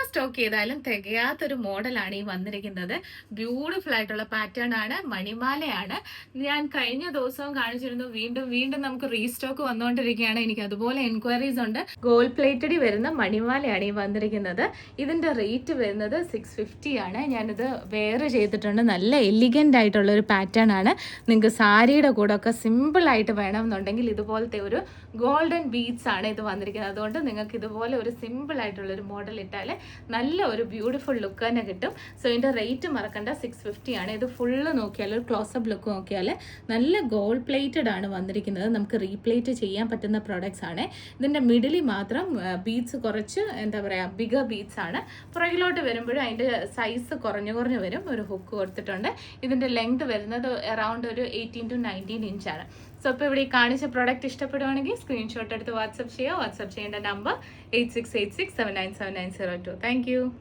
Stock ചെയ്താലും തികയാത്തൊരു മോഡലാണ് ഈ വന്നിരിക്കുന്നത്. ബ്യൂട്ടിഫുൾ ആയിട്ടുള്ള പാറ്റേൺ ആണ്, മണിമാലയാണ്. ഞാൻ കഴിഞ്ഞ ദിവസവും കാണിച്ചിരുന്നു, വീണ്ടും വീണ്ടും നമുക്ക് റീസ്റ്റോക്ക് വന്നുകൊണ്ടിരിക്കുകയാണ്. എനിക്ക് അതുപോലെ എൻക്വയറീസ് ഉണ്ട്. ഗോൾഡ് പ്ലേറ്റഡി വരുന്ന മണിമാലയാണ് ഈ വന്നിരിക്കുന്നത്. ഇതിന്റെ റേറ്റ് വരുന്നത് 650 ആണ്. ഞാനിത് വെയർ ചെയ്തിട്ടുണ്ട്. നല്ല എലിഗന്റ് ആയിട്ടുള്ള ഒരു പാറ്റേൺ ആണ്. നിങ്ങൾക്ക് സാരിയുടെ കൂടെ ഒക്കെ സിമ്പിൾ ആയിട്ട് വേണമെന്നുണ്ടെങ്കിൽ ഇതുപോലത്തെ ഒരു ഗോൾഡൻ ബീഡ്സ് ആണ് ഇത് വന്നിരിക്കുന്നത്. അതുകൊണ്ട് നിങ്ങൾക്ക് ഇതുപോലെ ഒരു സിമ്പിൾ ആയിട്ടുള്ള ഒരു മോഡൽ ഇട്ടാൽ നല്ല ഒരു ബ്യൂട്ടിഫുൾ ലുക്ക് തന്നെ കിട്ടും. സോ ഇതിൻ്റെ റേറ്റ് മറക്കണ്ട, 650 ആണ്. ഇത് ഫുള്ള് നോക്കിയാൽ ഒരു ക്ലോസപ്പ് ലുക്ക് നോക്കിയാൽ നല്ല ഗോൾഡ് പ്ലേറ്റഡ് ആണ് വന്നിരിക്കുന്നത്. നമുക്ക് റീപ്ലേറ്റ് ചെയ്യാൻ പറ്റുന്ന പ്രോഡക്റ്റ്സ് ആണ്. ഇതിൻ്റെ മിഡിലിൽ മാത്രം ബീഡ്സ് കുറച്ച് എന്താ പറയുക ബിഗർ ബീഡ്സ് ആണ്. പുറകിലോട്ട് വരുമ്പോഴും അതിൻ്റെ സൈസ് കുറഞ്ഞു വരും. ഒരു ഹുക്ക് കൊടുത്തിട്ടുണ്ട്. ഇതിൻ്റെ ലെങ്ത് വരുന്നത് അറൗണ്ട് ഒരു 18 to 19 ഇഞ്ചാണ്. സോ ഇപ്പോൾ ഇവിടെ ഈ കാണിച്ച പ്രോഡക്റ്റ് ഇഷ്ടപ്പെടുവാണെങ്കിൽ സ്ക്രീൻഷോട്ട് എടുത്ത് വാട്സപ്പ് ചെയ്യുക. വാട്സപ്പ് ചെയ്യേണ്ട നമ്പർ 8686797902. Thank you.